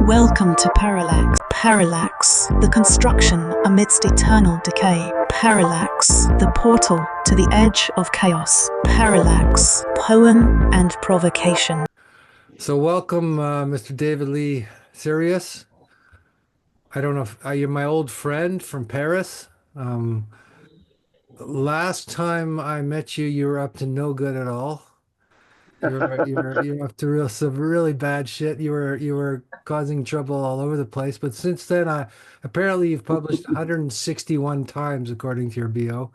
Welcome to Parallax. Parallax, the construction amidst eternal decay. Parallax, the portal to the edge of chaos. Parallax, poem and provocation. So welcome, Mr. David Lee Sirois. I don't know if you're my old friend from Paris. Last time I met you, you were up to no good at all. You're up to some really bad shit. You were causing trouble all over the place. But since then, apparently you've published 161 times according to your bio,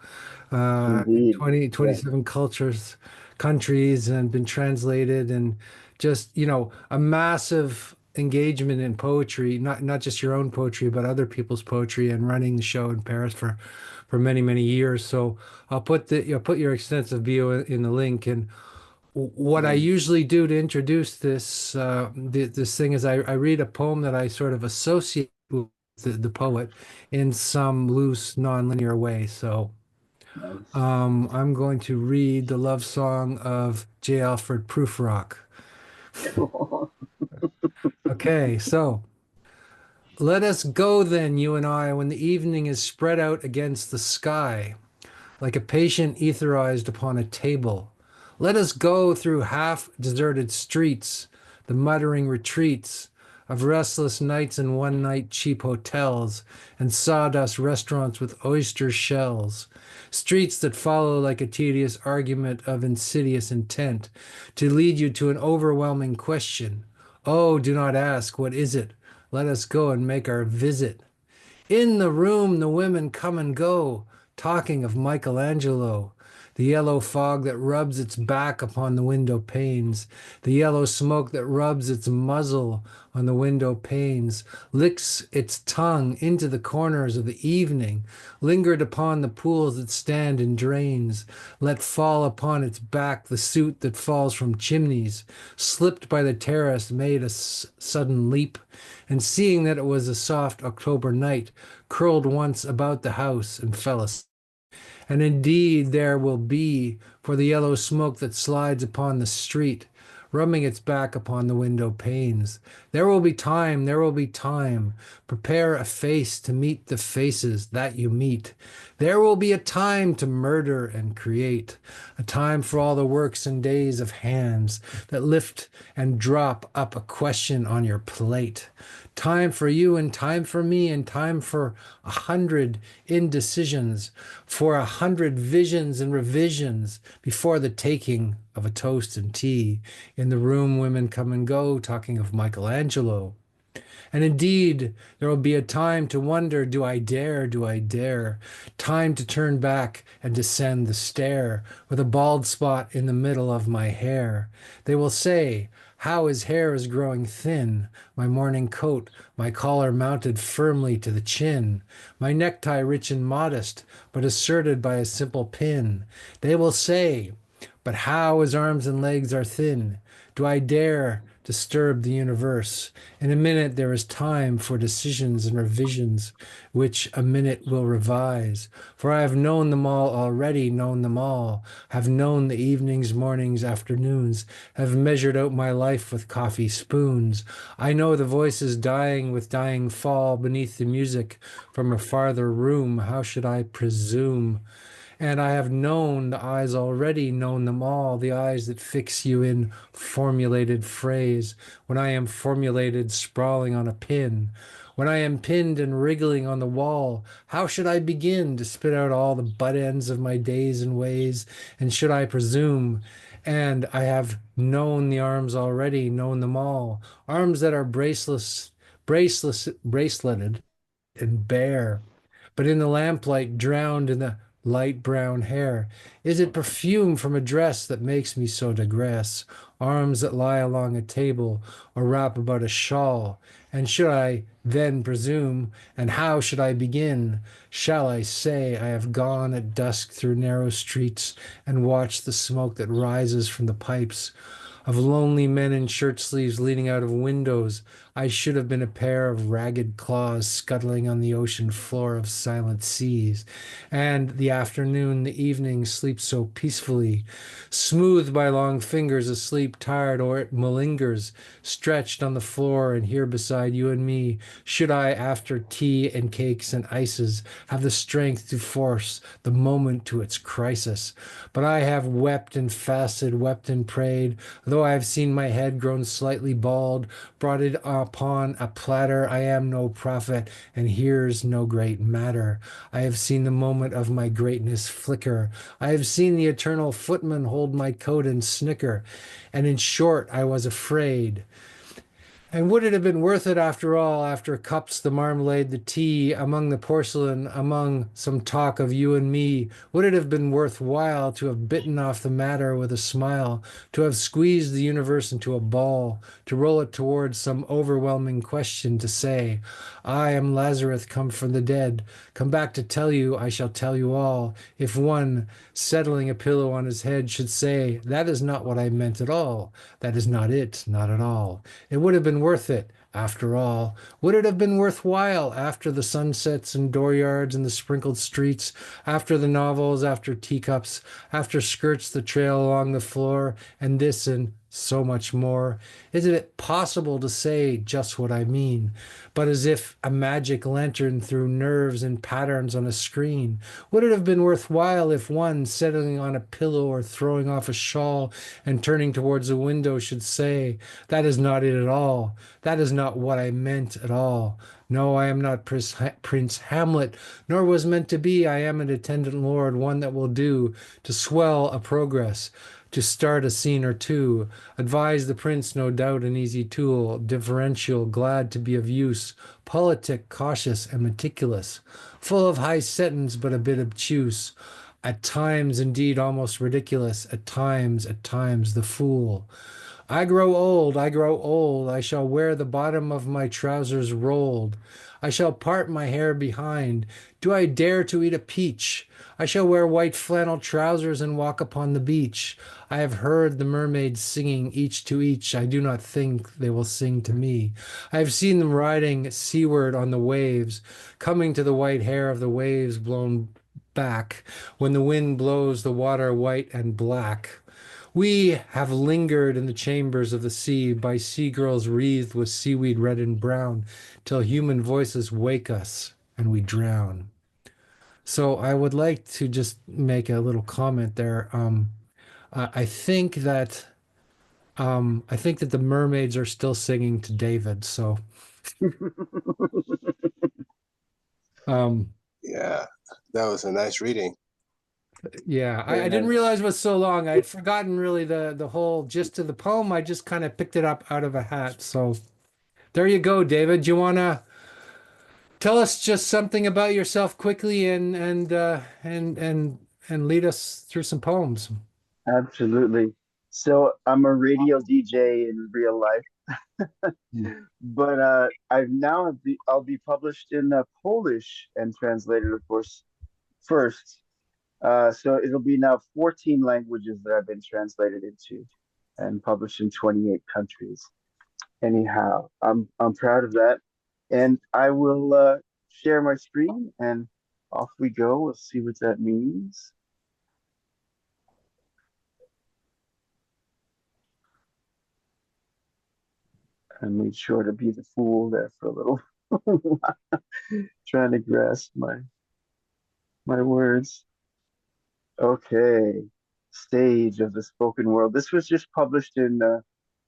in Indeed. 20 Yeah. 27 countries, and been translated, and just, a massive engagement in poetry, not just your own poetry, but other people's poetry, and running the show in Paris for many, many years. So I'll put your extensive bio in the link. And what I Mm. usually do to introduce this thing is I read a poem that I sort of associate with the poet in some loose, nonlinear way. So Nice. I'm going to read the love song of J. Alfred Prufrock. Cool. Okay, so let us go then, you and I, when the evening is spread out against the sky, like a patient etherized upon a table. Let us go through half-deserted streets, the muttering retreats of restless nights and one-night cheap hotels and sawdust restaurants with oyster shells. Streets that follow like a tedious argument of insidious intent to lead you to an overwhelming question. Oh, do not ask, what is it? Let us go and make our visit. In the room, the women come and go, talking of Michelangelo, the yellow fog that rubs its back upon the window panes, the yellow smoke that rubs its muzzle on the window panes, licks its tongue into the corners of the evening, lingered upon the pools that stand in drains, let fall upon its back the soot that falls from chimneys, slipped by the terrace, made a sudden leap, and seeing that it was a soft October night, curled once about the house and fell asleep. And indeed there will be, for the yellow smoke that slides upon the street, rubbing its back upon the window panes. There will be time, there will be time. Prepare a face to meet the faces that you meet. There will be a time to murder and create, a time for all the works and days of hands that lift and drop up a question on your plate. Time for you and time for me and time for 100 indecisions, for 100 visions and revisions before the taking of a toast and tea. In the room, women come and go, talking of Michelangelo. And indeed, there will be a time to wonder, do I dare, do I dare? Time to turn back and descend the stair with a bald spot in the middle of my hair. They will say, how his hair is growing thin, my morning coat, my collar mounted firmly to the chin, my necktie rich and modest, but asserted by a simple pin. They will say, but how his arms and legs are thin. Do I dare disturb the universe? In a minute there is time for decisions and revisions, which a minute will revise. For I have known them all already, known them all, have known the evenings, mornings, afternoons, have measured out my life with coffee spoons. I know the voices dying with dying fall beneath the music from a farther room. How should I presume? And I have known the eyes already, known them all, the eyes that fix you in formulated phrase, when I am formulated sprawling on a pin, when I am pinned and wriggling on the wall. How should I begin to spit out all the butt ends of my days and ways, and should I presume? And I have known the arms already, known them all, arms that are braceleted and bare, but in the lamplight drowned in the light brown hair. Is it perfume from a dress that makes me so digress? Arms that lie along a table or wrap about a shawl. And should I then presume, and how should I begin? Shall I say I have gone at dusk through narrow streets and watched the smoke that rises from the pipes of lonely men in shirt sleeves leaning out of windows, I should have been a pair of ragged claws scuttling on the ocean floor of silent seas. And the afternoon, the evening sleeps so peacefully, smoothed by long fingers asleep, tired, or it malingers, stretched on the floor and here beside you and me. Should I, after tea and cakes and ices, have the strength to force the moment to its crisis? But I have wept and fasted, wept and prayed, though I have seen my head grown slightly bald, brought it upon a platter. I am no prophet, and here's no great matter. I have seen the moment of my greatness flicker. I have seen the eternal footman hold my coat and snicker. And in short, I was afraid. And would it have been worth it after all, after cups, the marmalade, the tea, among the porcelain, among some talk of you and me? Would it have been worthwhile to have bitten off the matter with a smile, to have squeezed the universe into a ball, to roll it towards some overwhelming question, to say, I am Lazarus come from the dead, come back to tell you, I shall tell you all, if one, settling a pillow on his head, should say, that is not what I meant at all, that is not it, not at all. It would have been worth it, after all. Would it have been worthwhile after the sunsets and dooryards and the sprinkled streets, after the novels, after teacups, after skirts that trail along the floor, and this and so much more? Isn't it possible to say just what I mean, but as if a magic lantern threw nerves and patterns on a screen? Would it have been worthwhile if one, settling on a pillow or throwing off a shawl and turning towards a window, should say, that is not it at all. That is not what I meant at all. No, I am not Prince Hamlet, nor was meant to be. I am an attendant lord, one that will do to swell a progress, to start a scene or two. Advise the prince, no doubt an easy tool, differential, glad to be of use, politic, cautious, and meticulous, full of high sentence, but a bit obtuse. At times, indeed, almost ridiculous. At times, the fool. I grow old, I grow old. I shall wear the bottom of my trousers rolled. I shall part my hair behind. Do I dare to eat a peach? I shall wear white flannel trousers and walk upon the beach. I have heard the mermaids singing each to each. I do not think they will sing to me. I have seen them riding seaward on the waves, coming to the white hair of the waves blown back when the wind blows the water white and black. We have lingered in the chambers of the sea by sea girls wreathed with seaweed red and brown till human voices wake us and we drown. So I would like to just make a little comment there. I think that the mermaids are still singing to David. So um, Yeah, that was a nice reading. yeah, I Very didn't nice. realize it was so long. I'd forgotten really the whole gist of the poem. I just kind of picked it up out of a hat. So there you go, David. Do you want to tell us just something about yourself quickly and lead us through some poems? Absolutely. So I'm a radio DJ in real life, but I'll be published in Polish and translated, of course, first. So it'll be now 14 languages that I've been translated into and published in 28 countries. Anyhow, I'm proud of that, and I will share my screen and off we go. We'll see what that means. I made sure to be the fool there for a little while, trying to grasp my words. Okay, stage of the spoken world. This was just published in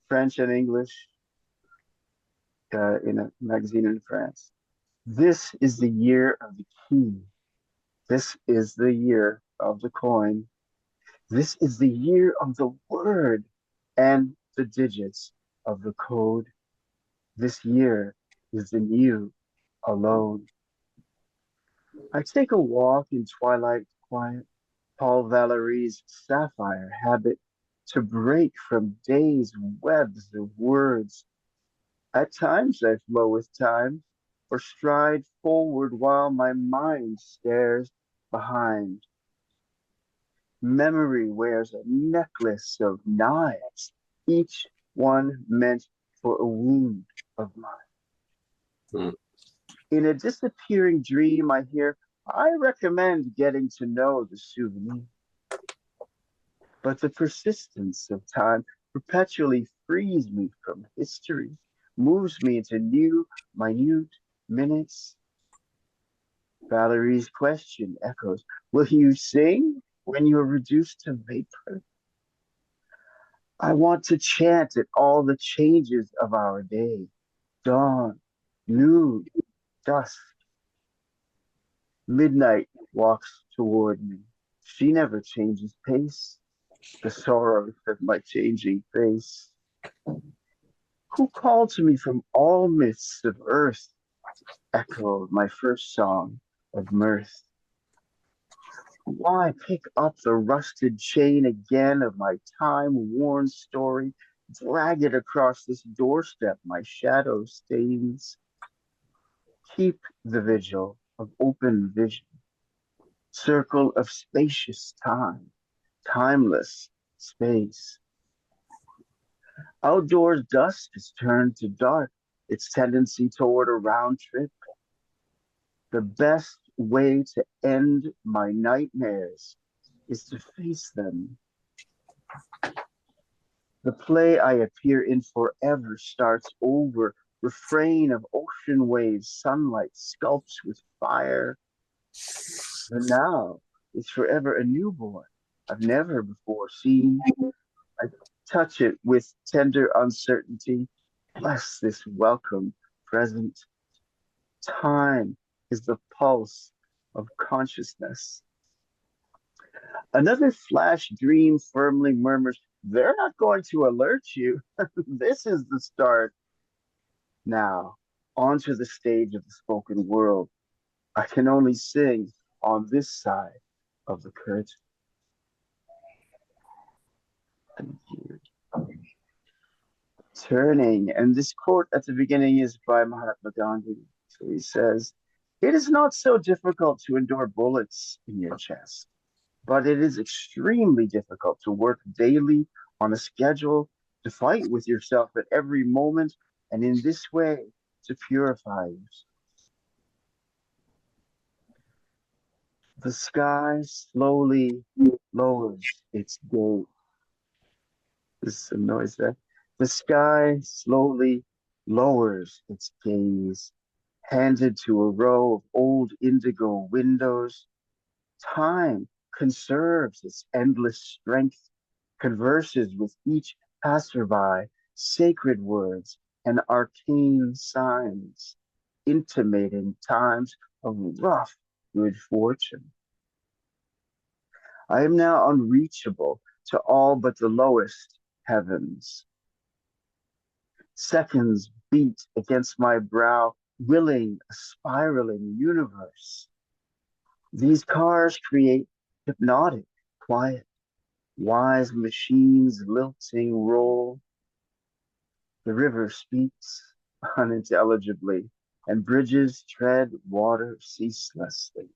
French and English in a magazine in France. This is the year of the key. This is the year of the coin. This is the year of the word and the digits of the code. This year is the new alone. I take a walk in twilight quiet, Paul Valéry's sapphire habit to break from day's webs of words. At times I flow with time, or stride forward while my mind stares behind. Memory wears a necklace of knives, each one meant for a wound, of mine. Hmm. In a disappearing dream, I hear, I recommend getting to know the souvenir. But the persistence of time perpetually frees me from history, moves me into new, minute minutes. Valerie's question echoes, will you sing when you're reduced to vapor? I want to chant at all the changes of our day. Dawn, noon, dusk. Midnight walks toward me. She never changes pace. The sorrows of my changing face. Who called to me from all myths of earth? Echoed my first song of mirth. Why pick up the rusted chain again of my time-worn story? Drag it across this doorstep my shadow stains. Keep the vigil of open vision, circle of spacious time, timeless space. Outdoors dusk has turned to dark, its tendency toward a round trip. The best way to end my nightmares is to face them. The play I appear in forever starts over. Refrain of ocean waves, sunlight sculpts with fire. The now is forever a newborn I've never before seen. I touch it with tender uncertainty. Bless this welcome present. Time is the pulse of consciousness. Another flash dream firmly murmurs, they're not going to alert you. This is the start. Now, onto the stage of the spoken world. I can only sing on this side of the curtain. Thank you. Turning, and this quote at the beginning is by Mahatma Gandhi. So he says, it is not so difficult to endure bullets in your chest, but it is extremely difficult to work daily on a schedule, to fight with yourself at every moment, and in this way to purify yourself. The sky slowly lowers its gaze. This is some noise there. The sky slowly lowers its gaze, handed to a row of old indigo windows. Time conserves its endless strength, converses with each passerby, sacred words and arcane signs, intimating times of rough good fortune. I am now unreachable to all but the lowest heavens. Seconds beat against my brow, willing a spiraling universe. These cars create hypnotic, quiet, wise machines lilting roll. The river speaks unintelligibly, and bridges tread water ceaselessly.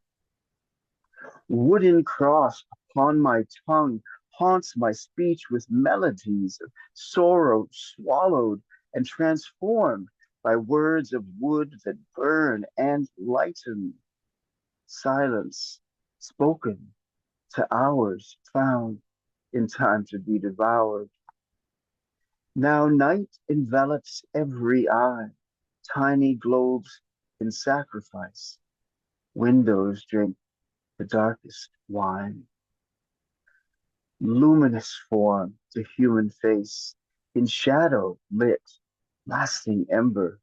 Wooden cross upon my tongue haunts my speech with melodies of sorrow swallowed and transformed by words of wood that burn and lighten. Silence spoken to hours found in time to be devoured. Now night envelops every eye, tiny globes in sacrifice. Windows drink the darkest wine. Luminous form the human face, in shadow lit, lasting ember.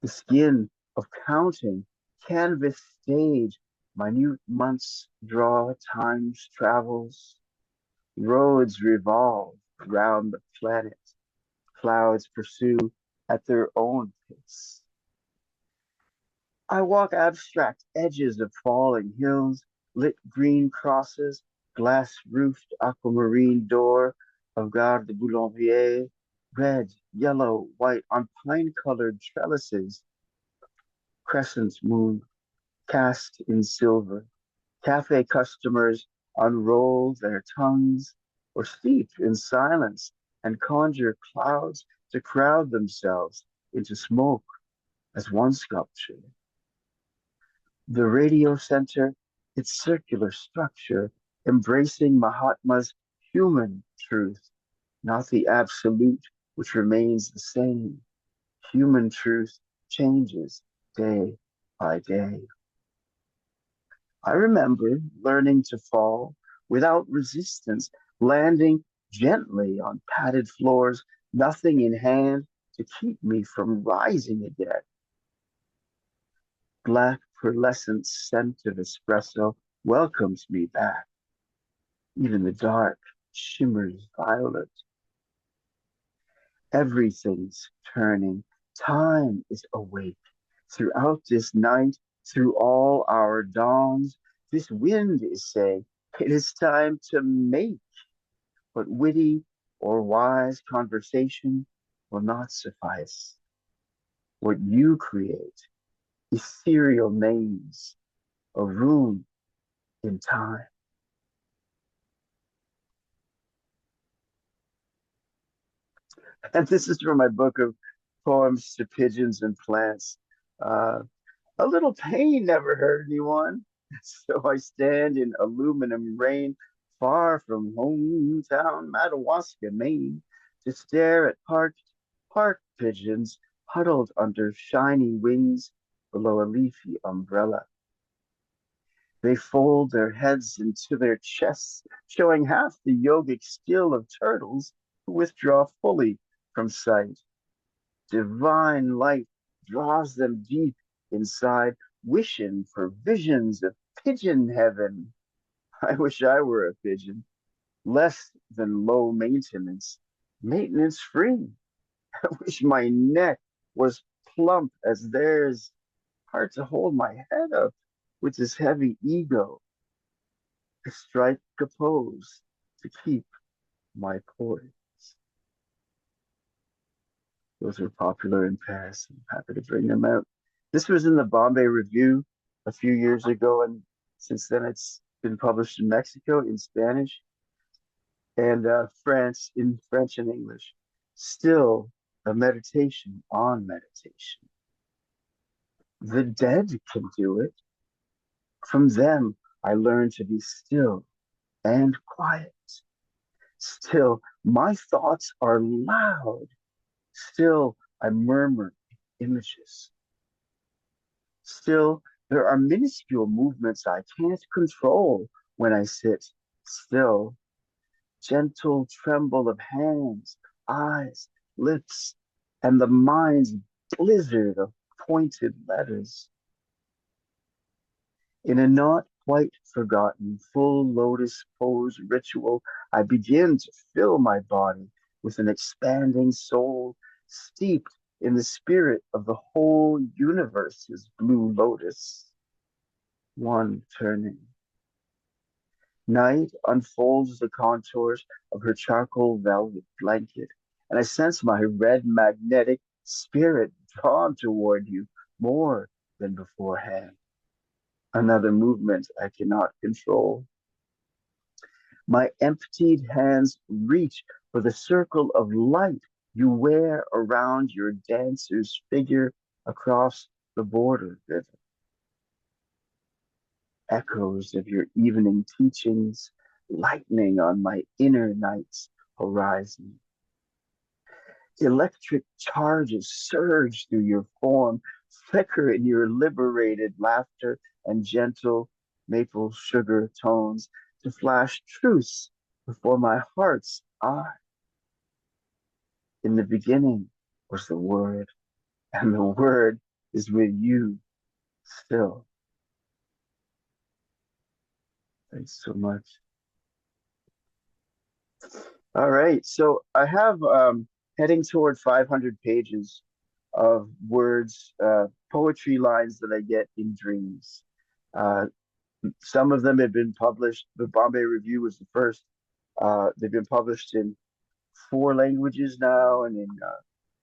The skin of counting, canvas stage, minute months draw time's travels. Roads revolve round the planet, clouds pursue at their own pace. I walk abstract edges of falling hills, lit green crosses, glass-roofed aquamarine door of Gare de Boulanger, red, yellow, white on pine-colored trellises, crescent moon cast in silver. Cafe customers unroll their tongues or steep in silence and conjure clouds to crowd themselves into smoke as one sculpture. The radio center, its circular structure, embracing Mahatma's human truth, not the absolute, which remains the same. Human truth changes day by day. I remember learning to fall without resistance, landing gently on padded floors, nothing in hand to keep me from rising again. Black pearlescent scent of espresso welcomes me back. Even the dark shimmers violet. Everything's turning. Time is awake. Throughout this night, through all our dawns, this wind is saying, it is time to make. But witty or wise conversation will not suffice. What you create, ethereal names, a room in time. And this is from my book of poems to pigeons and plants. A little pain never hurt anyone. So I stand in aluminum rain, far from hometown Madawaska, Maine, to stare at park pigeons huddled under shiny wings below a leafy umbrella. They fold their heads into their chests, showing half the yogic skill of turtles who withdraw fully from sight. Divine light draws them deep inside, wishing for visions of pigeon heaven. I wish I were a pigeon, less than low maintenance, maintenance free. I wish my neck was plump as theirs. Hard to hold my head up with this heavy ego. I strike a pose to keep my poise. Those were popular in Paris. I'm happy to bring them out. This was in the Bombay Review a few years ago, and since then it's been published in Mexico in Spanish and France in French and English. Still a meditation on meditation. The dead can do it. From them, I learned to be still and quiet. Still, my thoughts are loud. Still, I murmur images. Still, there are minuscule movements I can't control when I sit still. Gentle tremble of hands, eyes, lips, and the mind's blizzard of pointed letters. In a not quite forgotten full lotus pose ritual, I begin to fill my body with an expanding soul steeped in the spirit of the whole universe's blue lotus. One turning. Night unfolds the contours of her charcoal velvet blanket, and I sense my red magnetic spirit drawn toward you more than beforehand. Another movement I cannot control. My emptied hands reach for the circle of light you wear around your dancer's figure across the border river. Echoes of your evening teachings lightning on my inner night's horizon. Electric charges surge through your form, flicker in your liberated laughter and gentle maple sugar tones to flash truths before my heart's eye. In the beginning was the Word, and the Word is with you still. Thanks so much. All right, so I have heading toward 500 pages of words, poetry lines that I get in dreams. Some of them have been published. The Bombay Review was the first. They've been published in 4 languages now and in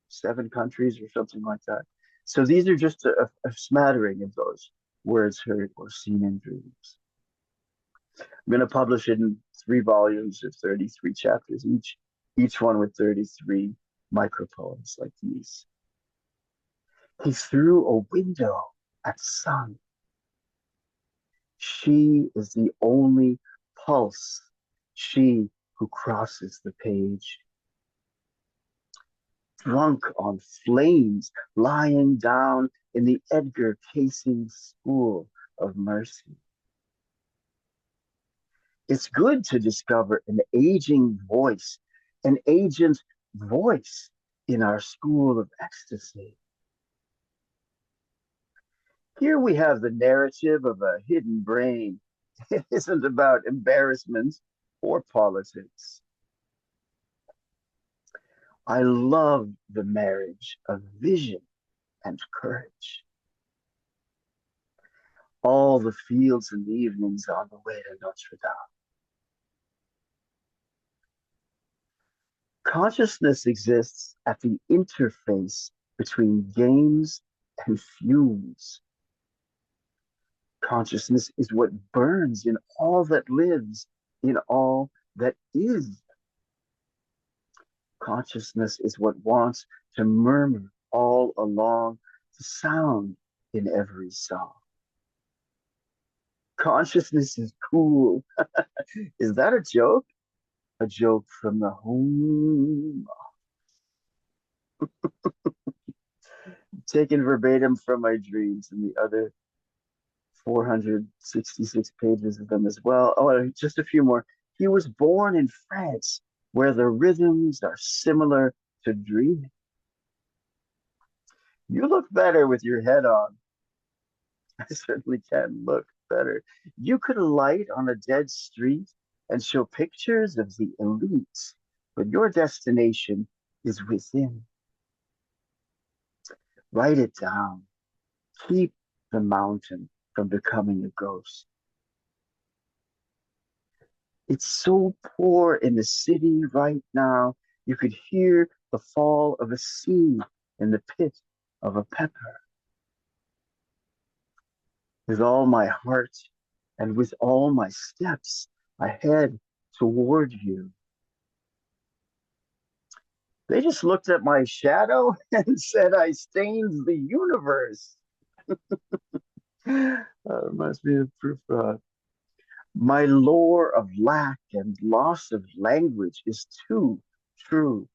7 countries or something like that. So these are just a smattering of those words heard or seen in dreams. I'm going to publish it in 3 volumes of 33 chapters each one with 33 micropoems like these. He threw a window at the sun. She is the only pulse, she who crosses the page. Drunk on flames, lying down in the Edgar Casey School of Mercy. It's good to discover an aging voice, an agent voice in our school of ecstasy. Here we have the narrative of a hidden brain. It isn't about embarrassment or politics. I love the marriage of vision and courage. All the fields and evenings on the way to Notre Dame. Consciousness exists at the interface between games and fumes. Consciousness is what burns in all that lives, in all that is. Consciousness is what wants to murmur all along the sound in every song. Consciousness is cool. Is that a joke? A joke from the home. Taken verbatim from my dreams and the other 466 pages of them as well. Oh, just a few more. He was born in France, where the rhythms are similar to dreaming. You look better with your head on. I certainly can look better. You could alight on a dead street and show pictures of the elites, but your destination is within. Write it down. Keep the mountain from becoming a ghost. It's so poor in the city right now, you could hear the fall of a seed in the pit of a pepper. With all my heart and with all my steps, I head toward you. They just looked at my shadow and said I stained the universe. Reminds me of proof. My lore of lack and loss of language is too true.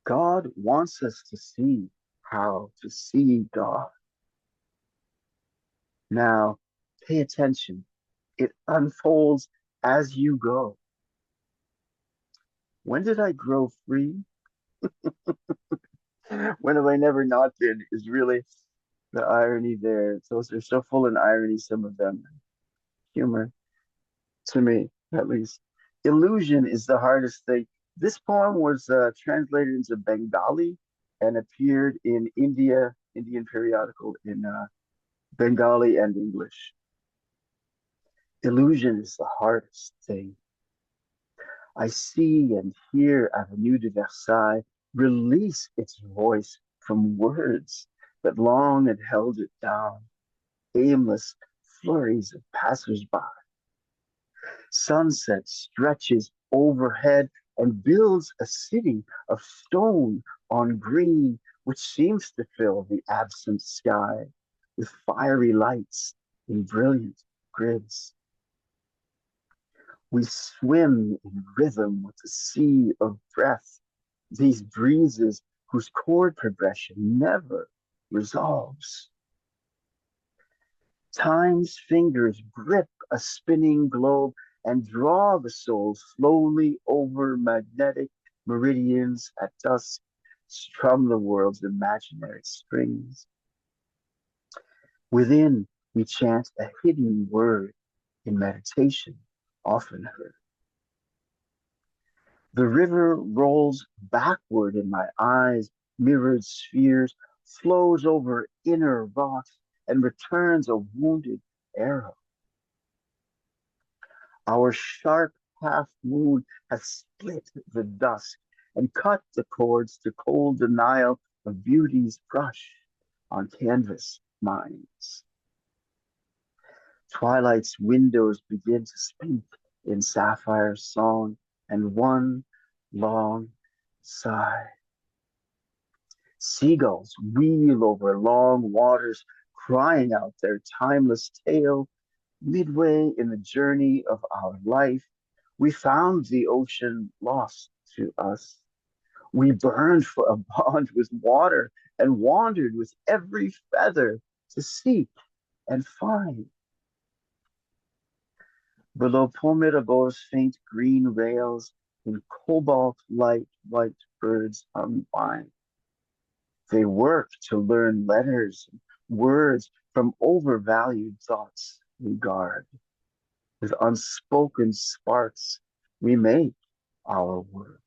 God wants us to see how to see God. Now, pay attention. It unfolds as you go. When did I grow free? When have I never not been? Is really the irony there. Those are so full in irony, some of them. Humor, to me, at least. Illusion is the hardest thing. This poem was translated into Bengali and appeared in Indian periodical in Bengali and English. Illusion is the hardest thing. I see and hear Avenue de Versailles release its voice from words that long had held it down, aimless flurries of passers-by. Sunset stretches overhead and builds a city of stone on green, which seems to fill the absent sky with fiery lights in brilliant grids. We swim in rhythm with the sea of breath, these breezes whose chord progression never resolves. Time's fingers grip a spinning globe and draw the soul slowly over magnetic meridians at dusk, strum the world's imaginary strings. Within, we chant a hidden word in meditation, often heard. The river rolls backward in my eyes, mirrored spheres, flows over inner rocks, and returns a wounded arrow. Our sharp half moon has split the dusk and cut the cords to cold denial of beauty's brush on canvas minds. Twilight's windows begin to speak in sapphire song, and one long sigh. Seagulls wheel over long waters, crying out their timeless tale. Midway in the journey of our life, we found the ocean lost to us. We burned for a bond with water and wandered with every feather to seek and find. Below Pont Mirabeau's faint green rails, in cobalt light, white birds unwind. They work to learn letters and words from overvalued thoughts we guard. With unspoken sparks, we make our world.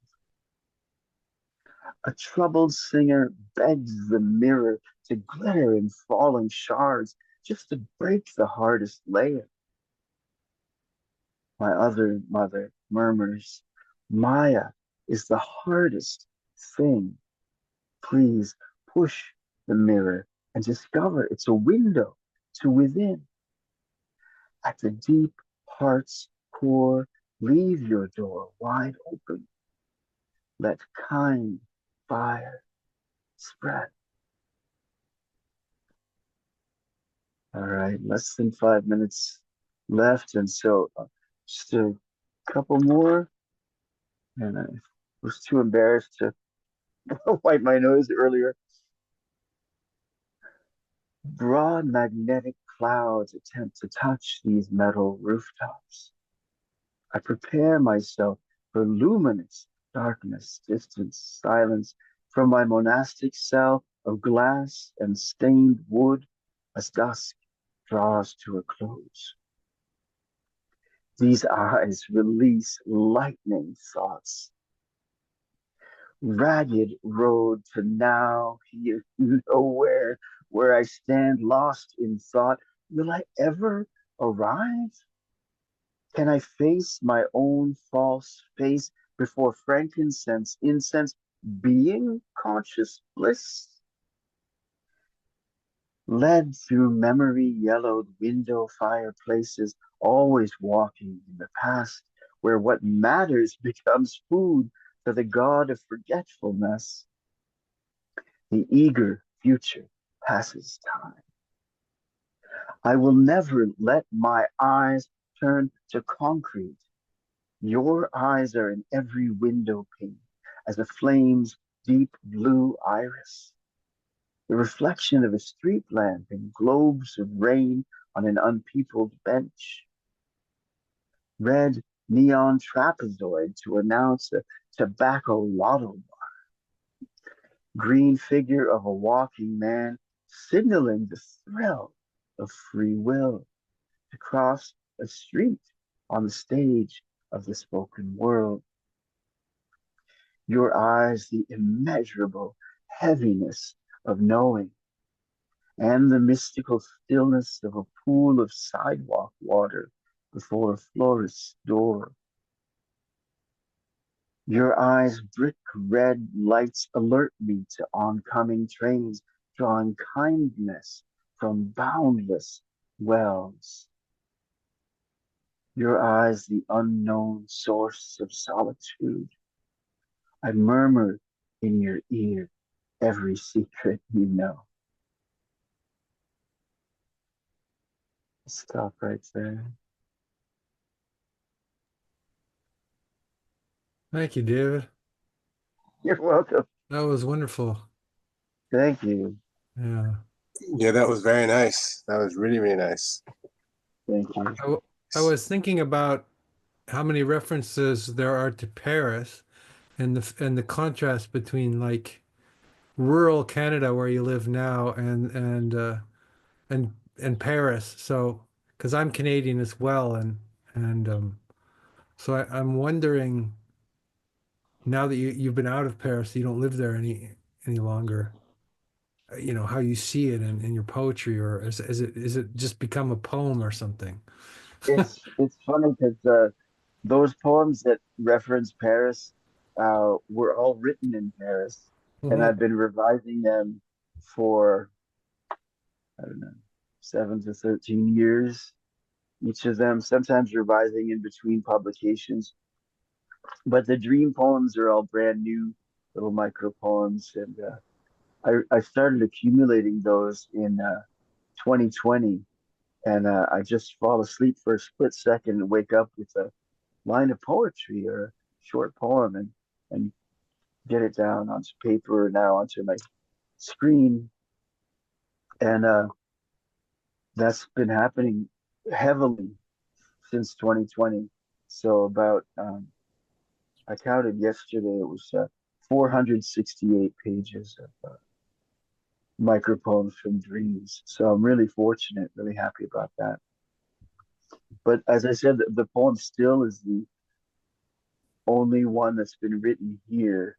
A troubled singer begs the mirror to glitter in falling shards just to break the hardest layer. My other mother murmurs, Maya is the hardest thing. Please push the mirror and discover it's a window to within. At the deep heart's core, leave your door wide open. Let kind fire spread. All right, less than 5 minutes left, and so just a couple more. And I was too embarrassed to wipe my nose earlier. Broad magnetic clouds attempt to touch these metal rooftops. I prepare myself for luminous darkness, distance, silence from my monastic cell of glass and stained wood as dusk draws to a close. These eyes release lightning thoughts. Ragged road to now, here, nowhere, where I stand lost in thought. Will I ever arrive? Can I face my own false face before frankincense, incense, being conscious bliss? Led through memory yellowed window fireplaces, always walking in the past, where what matters becomes food for the god of forgetfulness. The eager future passes time. I will never let my eyes turn to concrete. Your eyes are in every window pane, as a flame's deep blue iris. The reflection of a street lamp in globes of rain on an unpeopled bench. Red neon trapezoid to announce a tobacco lotto bar. Green figure of a walking man signaling the thrill of free will to cross a street on the stage of the spoken world. Your eyes, the immeasurable heaviness of knowing, and the mystical stillness of a pool of sidewalk water before a florist's door. Your eyes' brick red lights alert me to oncoming trains, drawing kindness from boundless wells. Your eyes, the unknown source of solitude. I murmur in your ear every secret you know. Stop right there. Thank you, David. You're welcome. That was wonderful. Thank you. Yeah. Yeah, that was very nice. That was really, really nice. Thank you. I was thinking about how many references there are to Paris and the contrast between like rural Canada where you live now and Paris. So because I'm Canadian as well and so I'm wondering now that you've been out of Paris, you don't live there any longer. You know how you see it in your poetry, or is it just become a poem or something? It's funny because those poems that reference Paris were all written in Paris, and Hmm. I've been revising them for I don't know 7 to 13 years. Each of them, sometimes revising in between publications. But the dream poems are all brand new little micro poems, and I started accumulating those in 2020, and I just fall asleep for a split second and wake up with a line of poetry or a short poem, and get it down onto paper or now onto my screen, and that's been happening heavily since 2020. So about I counted yesterday, it was 468 pages of micropoems from dreams. So I'm really fortunate, really happy about that. But as I said, the poem still is the only one that's been written here.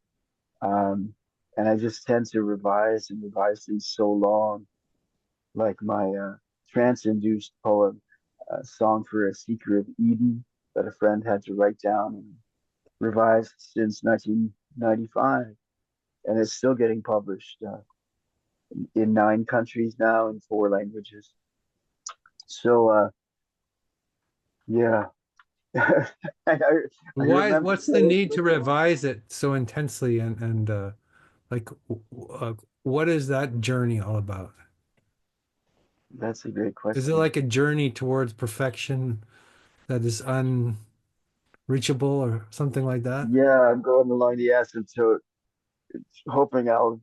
Um, and I just tend to revise and revise these so long, like my trance-induced poem, Song for a Seeker of Eden, that a friend had to write down and revised since 1995. And it's still getting published in 9 countries now in 4 languages. So, yeah. What's the need to revise it so intensely and like what is that journey all about? That's a great Is it question. like a journey towards perfection that is unreachable or something like that? Yeah, I'm going along the asymptote, hoping I'll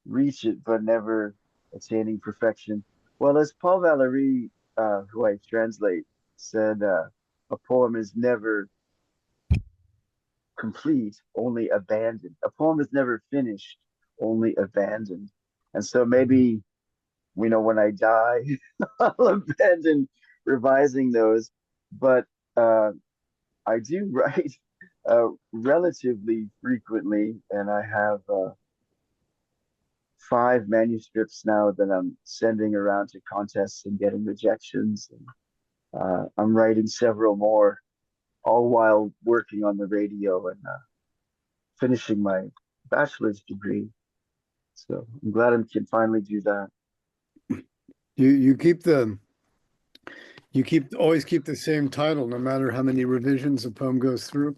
reach it, but never attaining perfection. Well, as Paul Valéry, who I translate, said, a poem is never complete, only abandoned. A poem is never finished, only abandoned. And so maybe, when I die, I'll abandon revising those. But I do write relatively frequently, and I have 5 manuscripts now that I'm sending around to contests and getting rejections. And I'm writing several more, all while working on the radio and finishing my bachelor's degree. So I'm glad I can finally do that. You always keep the same title no matter how many revisions a poem goes through.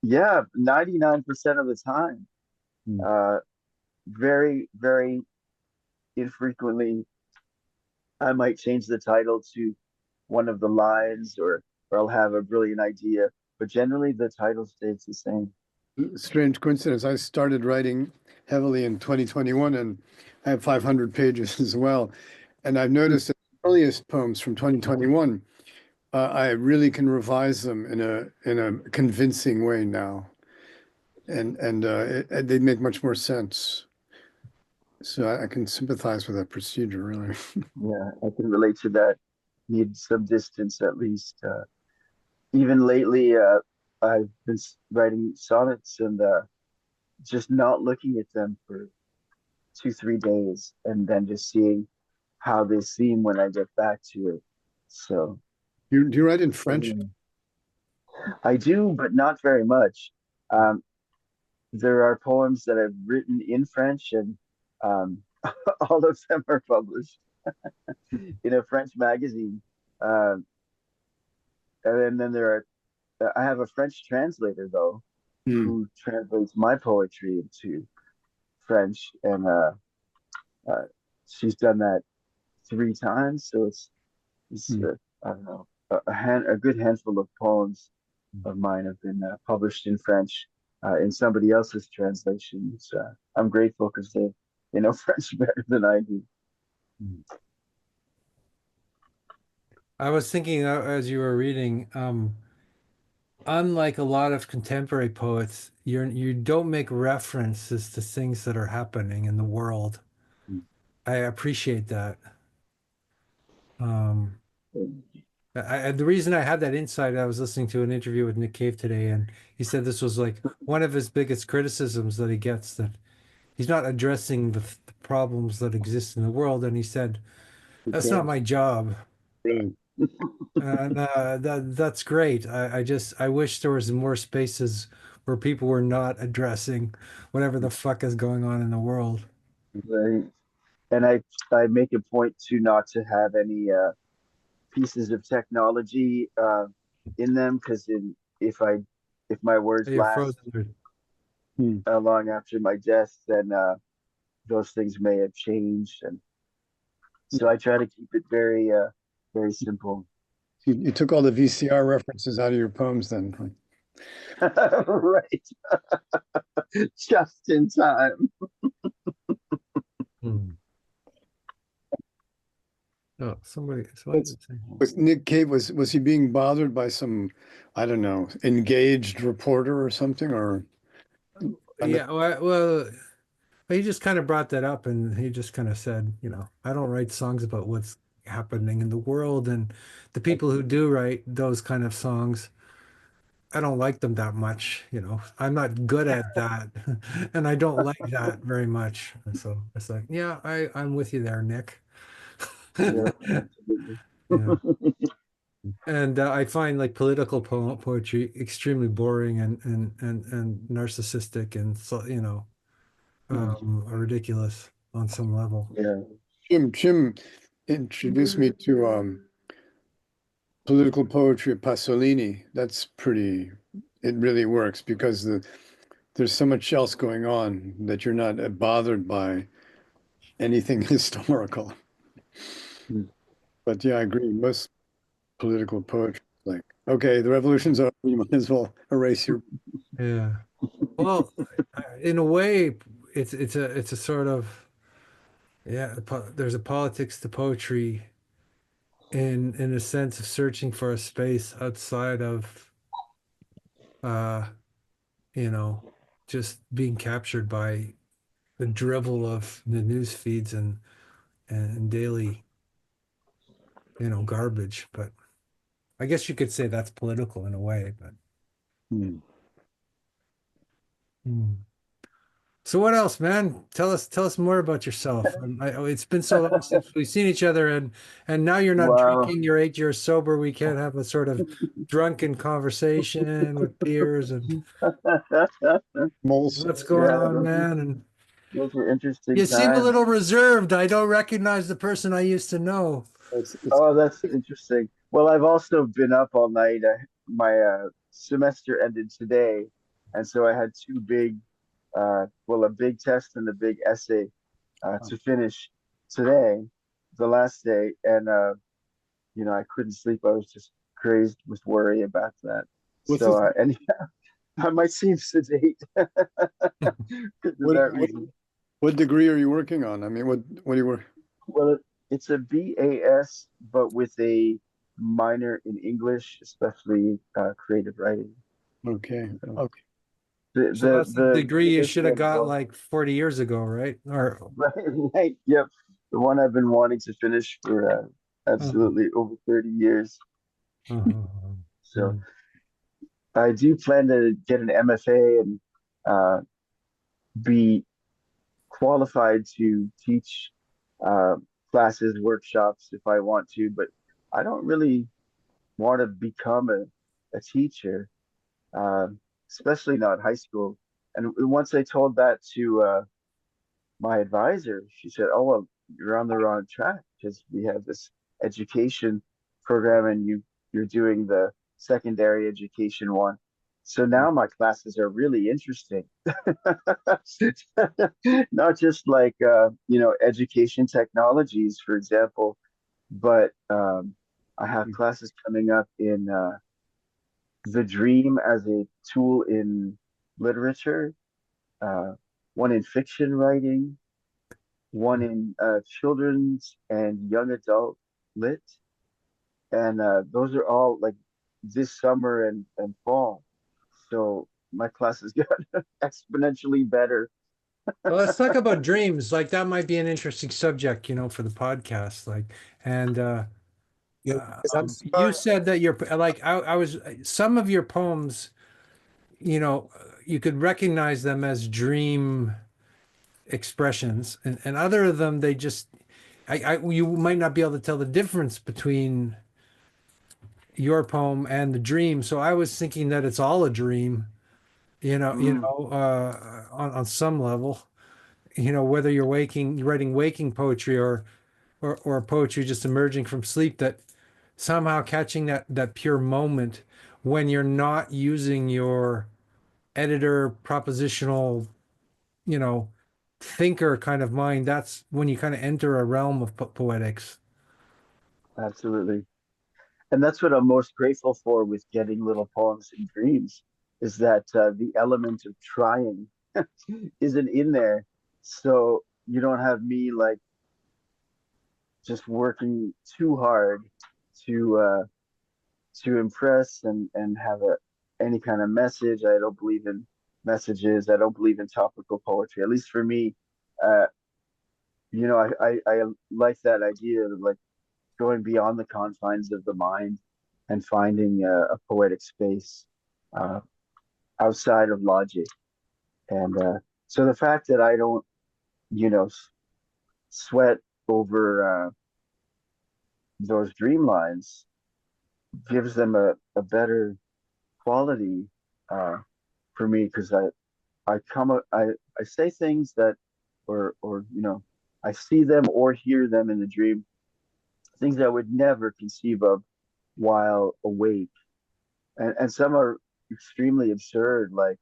Yeah, 99% of the time. Uh, very, very infrequently, I might change the title to one of the lines, or I'll have a brilliant idea, but generally the title stays the same. Strange coincidence. I started writing heavily in 2021 and I have 500 pages as well. And I've noticed that the earliest poems from 2021, I really can revise them in a convincing way now. And they make much more sense. So I can sympathize with that procedure, really. Yeah, I can relate to that. Need some distance at least. Even lately, I've been writing sonnets and just not looking at them for 2, 3 days, and then just seeing how they seem when I get back to it. So Do you write in French? I do, but not very much. Um, there are poems that I've written in French, and um, all of them are published in a French magazine. Um, and then there are, I have a French translator though, Hmm. who translates my poetry into French, and uh, she's done that 3 times. So it's Hmm. I don't know, a good handful of poems of mine have been published in French in somebody else's translations. I'm grateful because they know French better than I do. I was thinking as you were reading, unlike a lot of contemporary poets, you don't make references to things that are happening in the world. I appreciate that. Um, the reason I had that insight, I was listening to an interview with Nick Cave today, and he said this was like one of his biggest criticisms that he gets, that he's not addressing the problems that exist in the world. And he said, that's not Okay. my job. Really? And that's great. I wish there was more spaces where people were not addressing whatever the fuck is going on in the world. Right. And I make a point to not to have any pieces of technology in them, because if my words You're last frozen. long after my death, then those things may have changed, and so I try to keep it very simple. You took all the VCR references out of your poems then. Right. Just in time. Oh, somebody. Was Nick Cave, was he being bothered by some, I don't know, engaged reporter or something, or? Yeah, well, he just kind of brought that up, and he just kind of said, I don't write songs about what's happening in the world, and the people who do write those kind of songs, I don't like them that much. I'm not good at that, and I don't like that very much. And so it's like, yeah, I'm with you there, Nick. Yeah, absolutely. Yeah. And I find like political poetry extremely boring and narcissistic and so ridiculous on some level. Yeah. Jim introduced me to political poetry of Pasolini. That's pretty, it really works because there's so much else going on that you're not bothered by anything historical. Mm. But yeah, I agree. Most political poetry, like, okay, the revolution's over, you might as well erase your. Yeah. Well, in a way, it's a sort of, yeah. There's a politics to poetry in a sense of searching for a space outside of uh you know just being captured by the drivel of the news feeds and daily garbage. But I guess you could say that's political in a way. But Hmm. So what else, man? Tell us more about yourself. It's been so long since we've seen each other, and now you're not Wow. drinking. You're 8 years sober. We can't have a sort of drunken conversation with peers. And Moles. what's going Yeah, on, man? And those were interesting you seem a times. little reserved. I don't recognize the person I used to know. It's Oh, that's interesting. Well, I've also been up all night. My semester ended today, and so I had two big, well, a big test and a big essay to finish today, the last day, and I couldn't sleep. I was just crazed with worry about that. what's So, this, and I might seem sedate because of what, that what reason. what degree are you working on? I mean, what do you work? Well, it's a BAS, but with a minor in English, especially creative writing. Okay. So Okay. So that's the the degree you should division have of got both, like 40 years ago, right? Or right, right, yep, the one I've been wanting to finish for uh, absolutely over 30 years. uh, So I do plan to get an MFA and uh, be qualified to teach uh, classes, workshops if I want to, but I don't really want to become a teacher, especially not high school. And once I told that to my advisor, she said, "Oh well, you're on the wrong track because we have this education program, and you're doing the secondary education one. So now my classes are really interesting, not just like education technologies, for example, but I have classes coming up in the dream as a tool in literature, uh, one in fiction writing, one in children's and young adult lit, and those are all like this summer and fall. So my classes got exponentially better. Well, let's talk about dreams. Like that might be an interesting subject, for the podcast. Like, and Yeah, you said that you're like I was some of your poems, you could recognize them as dream expressions, and other of them they just you might not be able to tell the difference between your poem and the dream. So I was thinking that it's all a dream, Mm, on some level, whether you're writing waking poetry or poetry just emerging from sleep, that somehow catching that pure moment when you're not using your editor propositional, you know, thinker kind of mind. That's when you kind of enter a realm of poetics. Absolutely. And that's what I'm most grateful for with getting little poems and dreams, is that the element of trying isn't in there. So you don't have me like just working too hard to impress and have any kind of message. I don't believe in messages. I don't believe in topical poetry. At least for me, uh, I like that idea of like going beyond the confines of the mind and finding a poetic space uh, outside of logic. And so the fact that I don't, you know, sweat over those dream lines gives them a better quality for me, because I say things that or I see them or hear them in the dream, things I would never conceive of while awake, and some are extremely absurd, like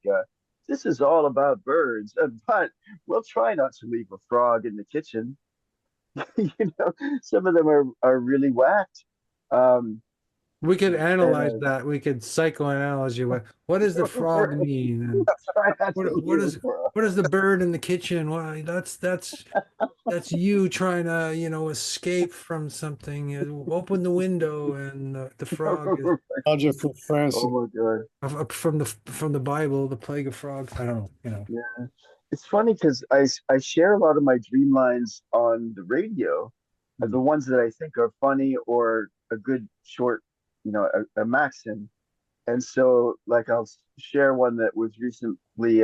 this is all about birds, but we'll try not to leave a frog in the kitchen. Some of them are really whacked. Um, We could and analyze that. We could psychoanalyze you. What does the frog mean? And try not to what leave a is frog. what is the bird in the kitchen? Well, that's you trying to, escape from something. Open the window, and the frog is Algebra for France. Oh my God. from the Bible, the plague of frogs. I don't know. Yeah. It's funny because I share a lot of my dream lines on the radio, the ones that I think are funny or a good short, a maxim. And so, like, I'll share one that was recently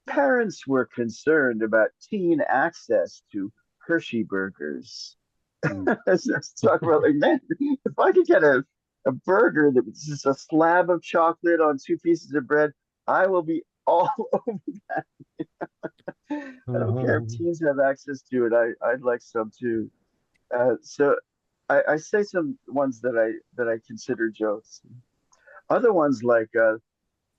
parents were concerned about teen access to Hershey burgers. Let's talk about, like, man, if I could get a burger that was just a slab of chocolate on two pieces of bread, I will be all over that. I don't care if teens have access to it. I'd like some too. So I say some ones that I consider jokes. Other ones like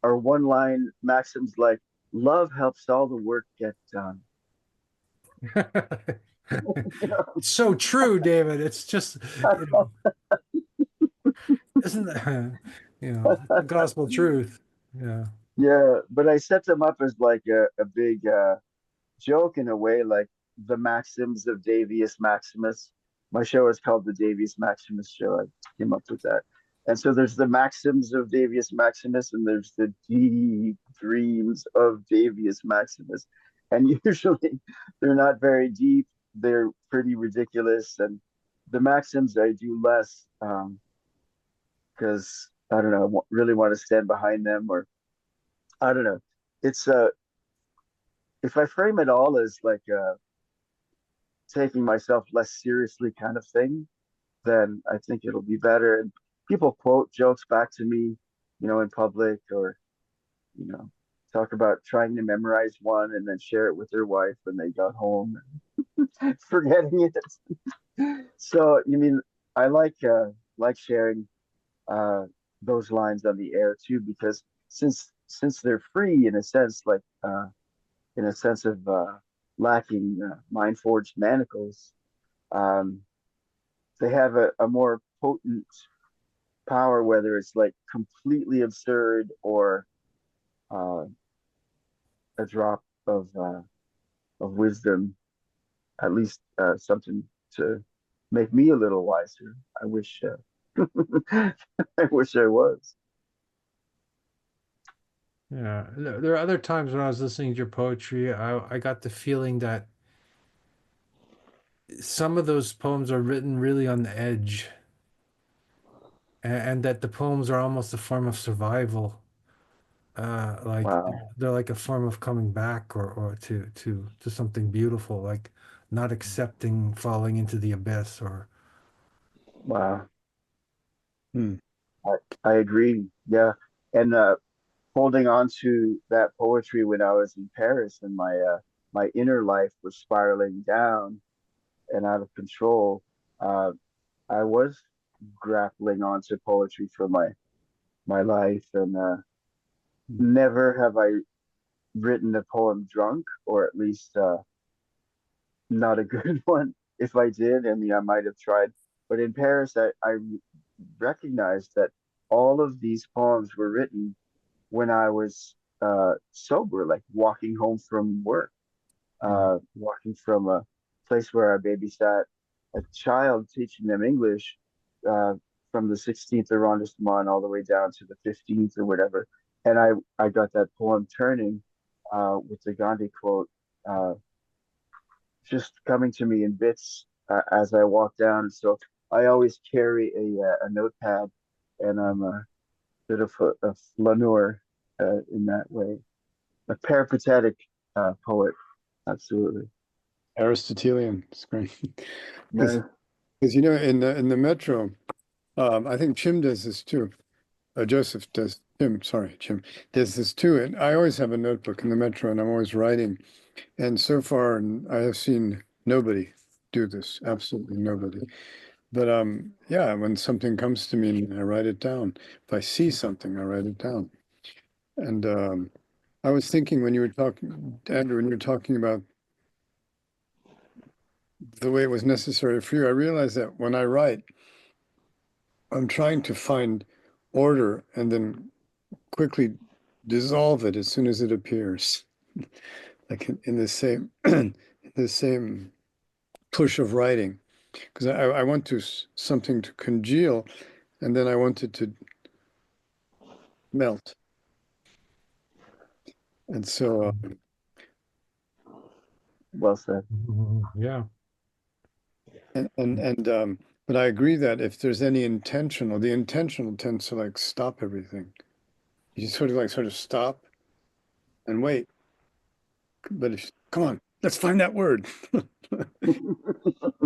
are one line maxims like love helps all the work get done. It's so true, David. It's just, you know, isn't that, the gospel truth. Yeah. Yeah, but I set them up as like a big joke in a way, like the maxims of Davius Maximus. My show is called the Davius Maximus Show. I came up with that. And so there's the maxims of Davius Maximus, and there's the deep dreams of Davius Maximus. And usually they're not very deep. They're pretty ridiculous. And the maxims I do less because I don't know, really want to stand behind them, or I don't know. It's if I frame it all as like taking myself less seriously kind of thing, then I think it'll be better. And people quote jokes back to me, in public, or, you know, talk about trying to memorize one and then share it with their wife when they got home, forgetting it. So, you mean, I like sharing uh, those lines on the air too, because since they're free in a sense, like in a sense of lacking mind forged manacles, um, they have a more potent power, whether it's like completely absurd or uh, a drop of wisdom, at least something to make me a little wiser. I wish I wish I was. Yeah. There are other times when I was listening to your poetry, I got the feeling that some of those poems are written really on the edge, and that the poems are almost a form of survival. Like Wow, they're like a form of coming back, or to something beautiful, like not accepting falling into the abyss, or wow. Hmm. I, I agree. Yeah, and holding on to that poetry when I was in Paris, and my inner life was spiraling down and out of control. Uh, I was grappling onto poetry for my life, and never have I written a poem drunk, or at least not a good one. If I did, I mean, I might have tried. But in Paris, I recognized that all of these poems were written when I was sober, like walking home from work, walking from a place where I babysat a child, teaching them English uh, from the 16th arrondissement all the way down to the 15th or whatever. And I got that poem turning with the Gandhi quote just coming to me in bits as I walk down. So I always carry a notepad, and I'm a bit of a flaneur in that way. A peripatetic poet, absolutely. Aristotelian. It's great. Yeah. Because you know, in the metro, I think Chim does this too. Joseph does. Chim does this too. And I always have a notebook in the metro, and I'm always writing. And so far, I have seen nobody do this. Absolutely nobody. But yeah, when something comes to me, I write it down. If I see something, I write it down. And I was thinking when you were talking, Andrew, when you were talking about the way it was necessary for you, I realized that when I write, I'm trying to find order and then quickly dissolve it as soon as it appears, like in the same in the same push of writing, because I want to something to congeal, and then I want it to melt, and so Well said. Yeah. and but I agree that if there's any intentional, the intentional tends to like stop everything. You just sort of stop and wait. But if, come on, let's find that word.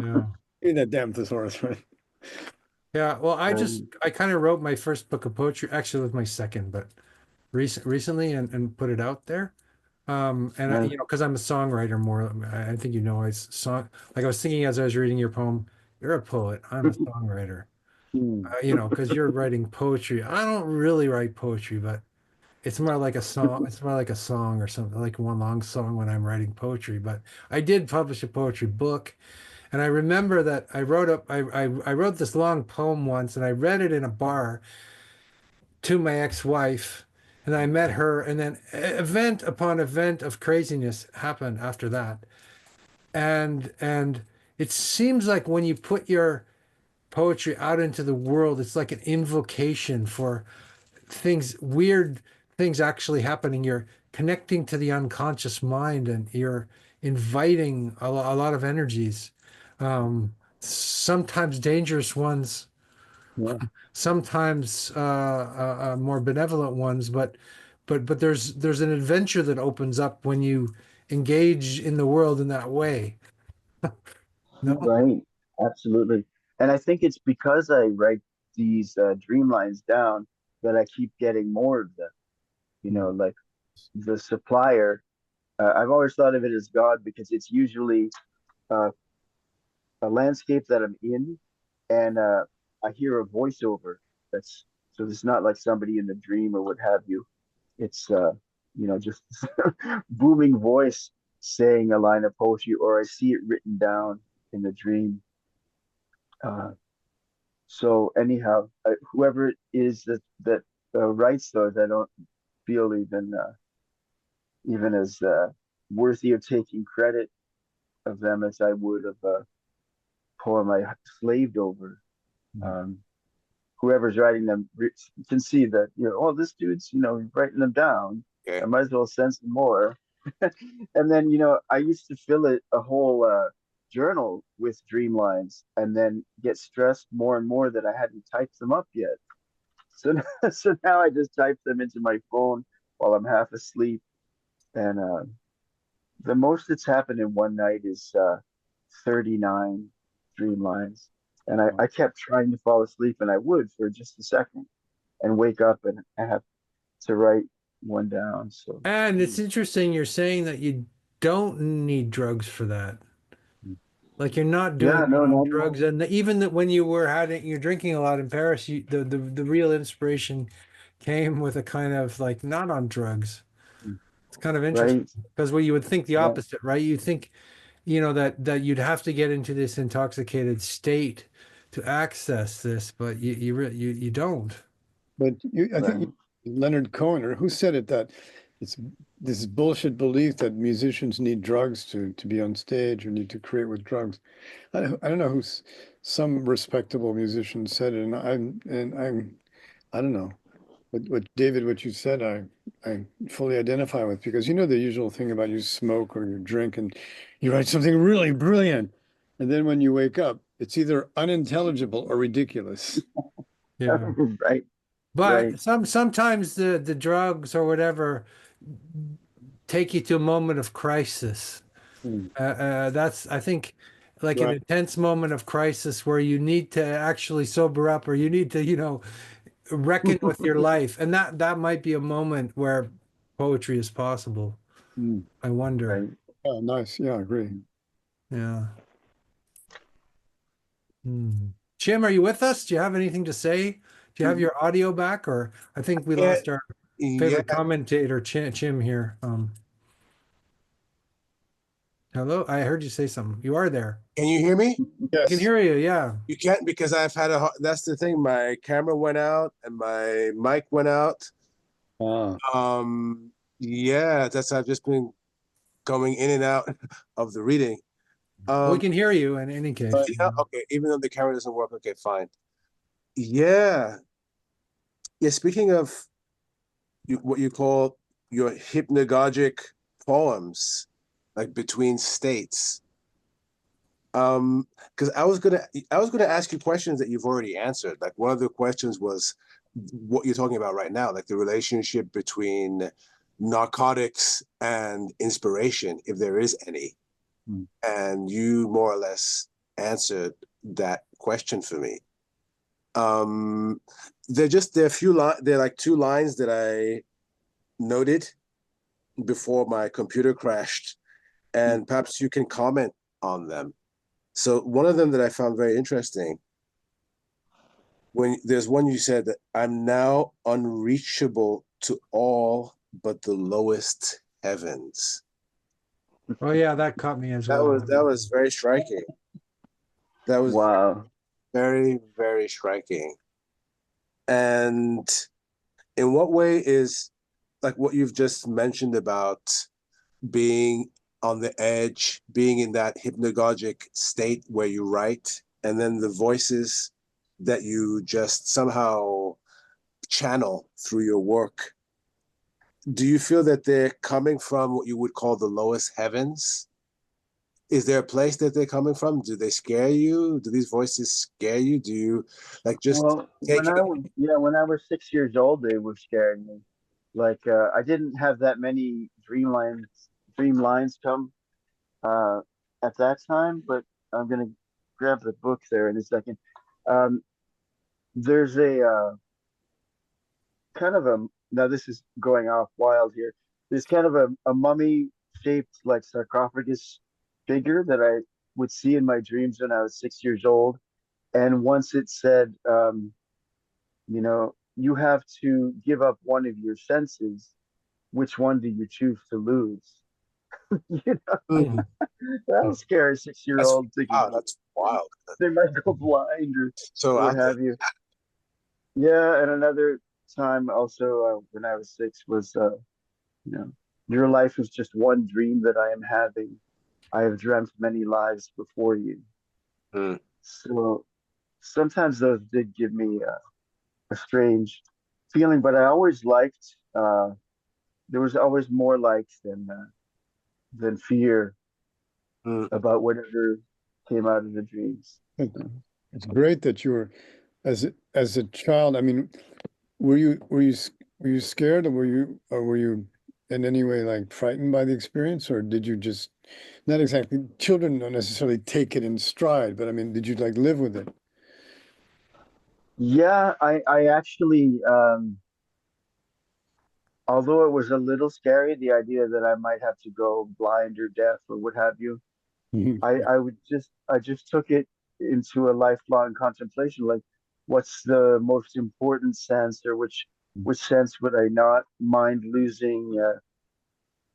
Yeah. In that damn thesaurus, right? Yeah. Well, I kind of wrote my first book of poetry, actually with my second, but recently and put it out there. And I, Yeah. you know, because I'm a songwriter more, I think you know, like I was thinking as I was reading your poem, you're a poet, I'm a songwriter. You know, because you're writing poetry. I don't really write poetry, but it's more like a song. It's more like a song or something, like one long song when I'm writing poetry. But I did publish a poetry book, and I remember that I wrote this long poem once, and I read it in a bar to my ex-wife, and I met her, and then event upon event of craziness happened after that. And it seems like when you put your poetry out into the world, it's like an invocation for weird things actually happening. You're connecting to the unconscious mind, and you're inviting a lot of energies, sometimes dangerous ones, Yeah. sometimes more benevolent ones, but there's an adventure that opens up when you engage in the world in that way. No. Right. Absolutely. And I think it's because I write these dream lines down that I keep getting more of them. You know, like the supplier. I've always thought of it as God because it's usually uh, a landscape that I'm in, and I hear a voiceover. That's so it's not like somebody in the dream or what have you. It's just booming voice saying a line of poetry, or I see it written down in the dream. Uh, so anyhow, whoever it is that writes those, I don't feel even as worthy of taking credit of them as I would of a poem I slaved over. Um, Whoever's writing them can see that, oh, this dude's, writing them down. Okay. I might as well send some more. And then, I used to fill it a whole journal with dream lines, and then get stressed more and more that I hadn't typed them up yet. So, so now I just type them into my phone while I'm half asleep. And the most that's happened in one night is 39 dream lines. And I kept trying to fall asleep, and I would for just a second and wake up and have to write one down. So, And it's interesting you're saying that you don't need drugs for that. Like you're not doing Yeah, it no, on not at all. drugs, and even that when you were you're drinking a lot in Paris, the real inspiration came with a kind of like not on drugs. It's kind of interesting Right. because well, you would think the Yeah. opposite, right? You think, that you'd have to get into this intoxicated state to access this, but you don't. But I think Right. Leonard Cohen, or who said it, that it's this bullshit belief that musicians need drugs to be on stage or need to create with drugs. I don't know who's some respectable musician said it, and I don't know. What David, what you said, I fully identify with, because you know the usual thing about you smoke or you drink and you write something really brilliant, and then when you wake up, it's either unintelligible or ridiculous. Yeah. Right. Right. But sometimes the drugs or whatever take you to a moment of crisis. Hmm. That's I think like an Right. intense moment of crisis where you need to actually sober up or you need to, reckon with your life. And that might be a moment where poetry is possible. Hmm. I wonder. Right. Oh, nice. Yeah, I agree. Yeah. Hmm. Jim, are you with us? Do you have anything to say? Do you have your audio back? Or I think we Yeah, lost our yeah. favorite commentator, Jim here. Hello, I heard you say something. You are there. Can you hear me? I can Yes. hear you. Yeah. You can't because I've had that's the thing. My camera went out and my mic went out. Ah, Yeah, I've just been going in and out of the reading. We can hear you in any case. Yeah, okay, even though the camera doesn't work, okay, fine. Yeah. Yeah, speaking of what you call your hypnagogic poems, like between states. Because I was gonna ask you questions that you've already answered. Like one of the questions was what you're talking about right now, like the relationship between narcotics and inspiration, if there is any. Hmm. And you more or less answered that question for me. Um, there are there are like two lines that I noted before my computer crashed, and perhaps you can comment on them. So one of them that I found very interesting, when there's one you said that I'm now unreachable to all but the lowest heavens. Oh yeah, that caught me as That well. was very striking. That was Wow. very, very striking. And in what way is like what you've just mentioned about being on the edge, being in that hypnagogic state where you write, and then the voices that you just somehow channel through your work. Do you feel that they're coming from what you would call the lowest heavens? Is there a place that they're coming from? Do they scare you? Do these voices scare you? Do you like just Well, take it? when I was 6 years old, they were scaring me. Like I didn't have that many dream lines come uh, at that time, but I'm gonna grab the book there in a second. Um, there's a kind of a now this is going off wild here. There's kind of a mummy shaped like sarcophagus figure that I would see in my dreams when I was 6 years old. And once it said, you have to give up one of your senses. Which one do you choose to lose? You know, Mm, that'll scare a 6 year that's old thinking that's wild. they might go blind So or what out there. have you. Yeah, and another time also when I was six was you know, your life is just one dream that I am having. I have dreamt many lives before you. Mm, So sometimes those did give me a strange feeling, but I always liked. There was always more like than fear mm. about whatever came out of the dreams. it- So, it's great that you were as a child. I mean, were you scared, or were you in any way like frightened by the experience, or did you just not exactly? Children don't necessarily take it in stride, but I mean, did you like live with it? yeah, I actually, although it was a little scary, the idea that I might have to go blind or deaf or what have you, I just took it into a lifelong contemplation, like what's the most important sense, or which sense would I not mind losing?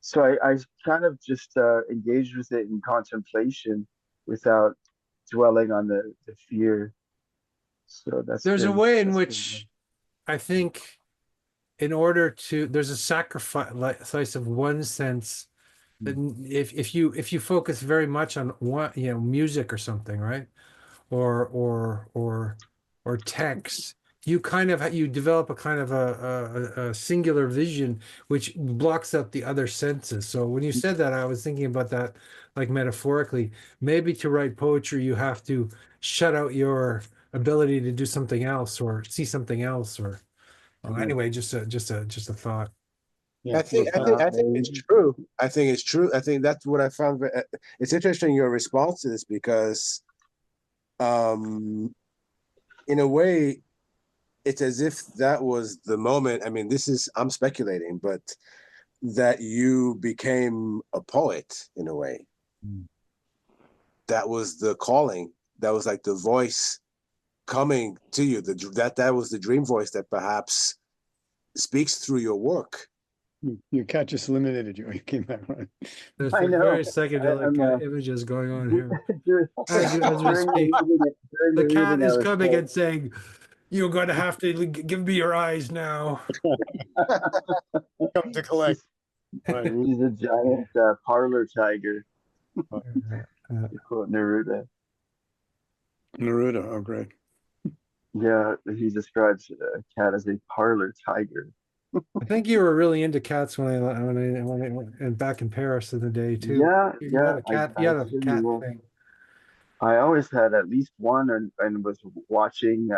So I kind of just engaged with it in contemplation without dwelling on the fear. So There's a way in that's been which I think in order to there's a sacrifice of one sense that if you focus very much on one, music or something, right? Or text, you develop a kind of a singular vision which blocks out the other senses. So when you said that, I was thinking about that like metaphorically. Maybe to write poetry, you have to shut out your ability to do something else or see something else, or well, anyway, just a thought. Yeah. I think it's true. I think it's true. I think that's what I found. It's interesting your response to this because, in a way, it's as if that was the moment. I mean, I'm speculating, but that you became a poet in a way. That was the calling. That was like the voice coming to you. That was the dream voice that perhaps speaks through your work. Your cat just eliminated you. You came back right. There's I some know. very psychedelic I'm, images going on here. during, As we during speak, during the the cat reading, I is was coming and saying, "You're going to have to give me your eyes now." Come to collect. Right. she's a giant parlor tiger, Uh, to quote Neruda. Neruda. Oh, great. Yeah, he describes a cat as a parlor tiger. I think you were really into cats and back in Paris in the day too. Yeah, You had yeah, a cat. You I had a certainly cat will. thing. I always had at least one, and was watching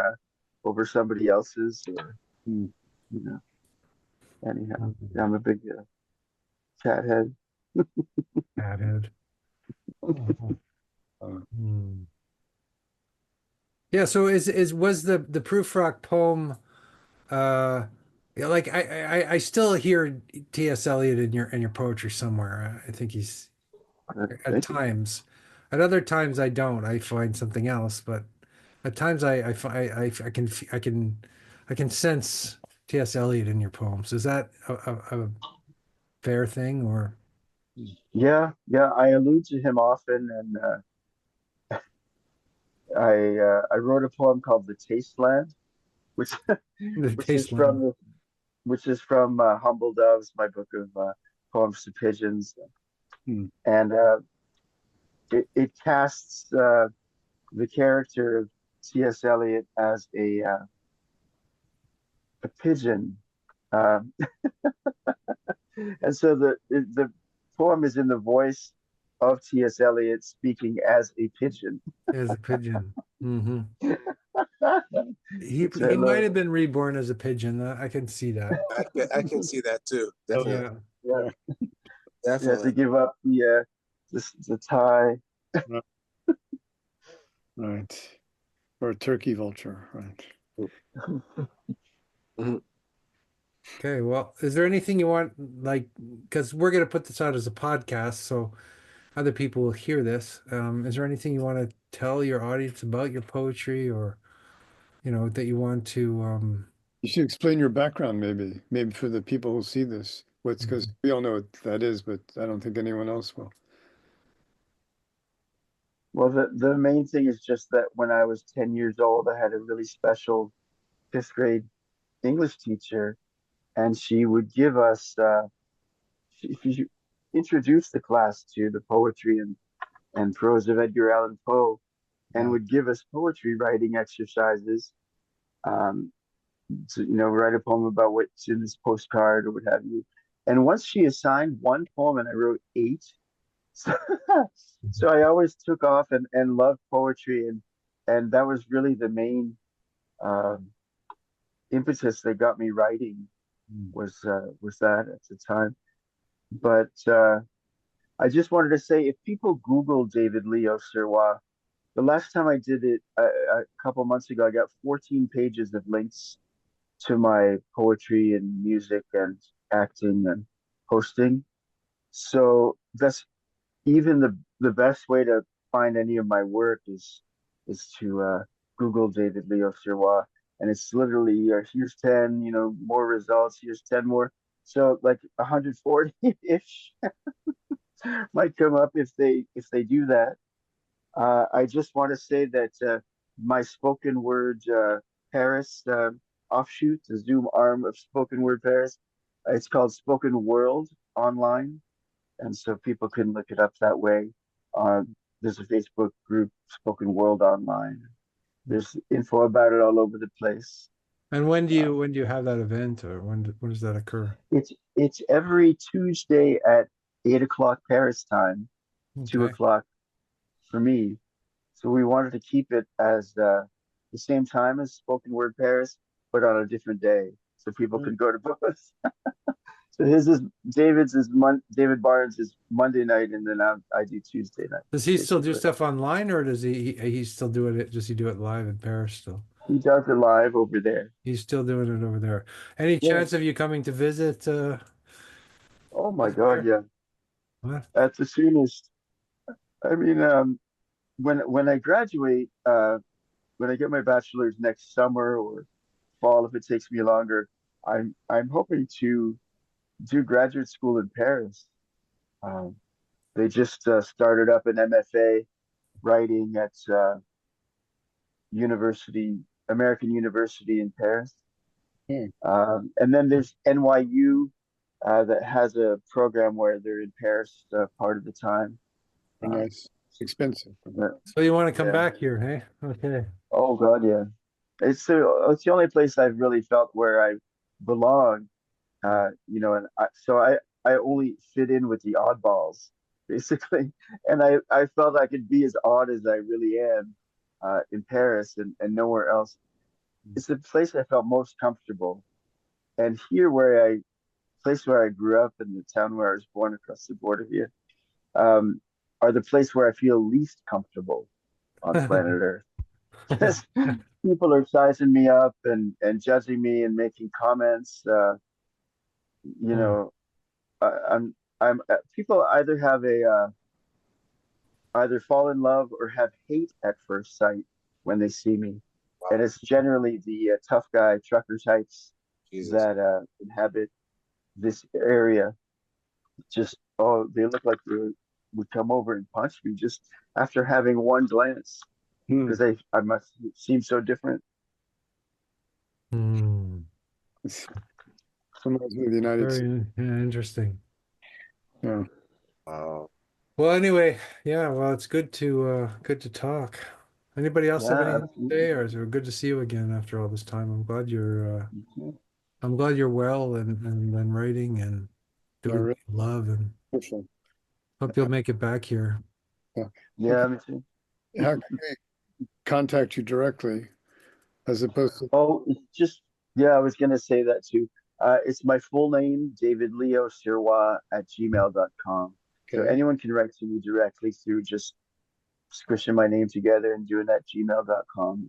over somebody else's, or you know. Anyhow, yeah, I'm a big cat head. Cat head. Uh, Hmm. Yeah. So was the proof rock poem? Yeah, like I still hear T.S. Eliot in your poetry somewhere. I think he's at Thank you. times. At other times I don't. I find something else, but at times I can sense T.S. Eliot in your poems. Is that a fair thing, or Yeah, yeah, I allude to him often, and I wrote a poem called "The Tasteland," which the which is taste line? from Humbledoves, my book of poems to pigeons, hmm. and it casts the character of T.S. Eliot as a pigeon, um, and so the poem is in the voice of T.S. Eliot speaking as a pigeon, As a pigeon. Hmm. which I He might love. have been reborn as a pigeon. I can see that. I can see that too. Oh, Definitely, Yeah. Yeah, yeah. you have to definitely. give up the tie. Right. Right. Or a turkey vulture. Right. Mhm. Okay. Well, is there anything you want, like, because we're going to put this out as a podcast, so other people will hear this. Is there anything you want to tell your audience about your poetry, or, that you want to, You should explain your background, maybe for the people who see this. What's because we all know what that is, but I don't think anyone else will. Well, the main thing is just that when I was 10 years old, I had a really special fifth grade English teacher, and she would give us, she introduced the class to the poetry and prose of Edgar Allan Poe, and Wow. would give us poetry writing exercises, um, to, write a poem about what's in this postcard or what have you. And once she assigned one poem, and I wrote eight. So, so I always took off and loved poetry, and that was really the main um, impetus that got me writing, was that at the time. But I just wanted to say, if people Google David Leo Sirois, the last time I did it a couple months ago, I got 14 pages of links to my poetry and music and acting and hosting. So that's even the best way to find any of my work is to Google David Leo Sirois, and it's literally here's 10, more results. Here's 10 more. So like 140 ish might come up if they do that. I just want to say that my spoken word Paris offshoot, the Zoom arm of Spoken Word Paris, it's called Spoken World online, and so people can look it up that way. There's a Facebook group, Spoken World Online. There's info about it all over the place. And when do you have that event, or when does that occur? It's every Tuesday at 8 o'clock Paris time, Okay. 2 o'clock for me. So we wanted to keep it as the same time as Spoken Word Paris, but on a different day, so people can go to both. So his is David Barnes is Monday night, and then I do Tuesday night. Does he still do basically. stuff online, or does he's still doing it? Does he do it live in Paris still? He does it live over there. He's still doing it over there. Any Yeah. chance of you coming to visit? Oh my over God, there? yeah. What? At the soonest. I mean, when I graduate, when I get my bachelor's next summer or fall, if it takes me longer, I'm hoping to do graduate school in Paris. Um, they just started up an MFA writing at American University in Paris. And then there's NYU that has a program where they're in Paris part of the time. Nice. It's expensive. So you want to come Yeah. back here, hey? Okay. Oh God, yeah. It's the only place I've really felt where I belong. And I only fit in with the oddballs, basically. And I felt I could be as odd as I really am in Paris and nowhere else. It's the place I felt most comfortable. And here place where I grew up in the town where I was born across the border here, um, are the place where I feel least comfortable on planet Earth. Because people are sizing me up and judging me and making comments. You know, I'm people either have either fall in love or have hate at first sight when they see me, and it's generally the tough guy trucker types Jesus. that inhabit this area. Just they look like they would come over and punch me just after having one glance because I must seem so different. Hmm. Sometimes with the United States. Very interesting. Yeah. Wow. Well, anyway, yeah. Well, it's good to talk. Anybody else have Yeah, anything to absolutely. say, or is it good to see you again after all this time? Mhm. I'm glad you're well and writing and doing what really. you love, and Hopefully. hope you'll make it back here. Yeah, me too. How can we contact you directly as opposed to Oh, it's just, yeah, I was going to say that too. It's my full name, David Leo Sirois at gmail.com. So okay. anyone can write to me directly through just squishing my name together and doing that gmail.com.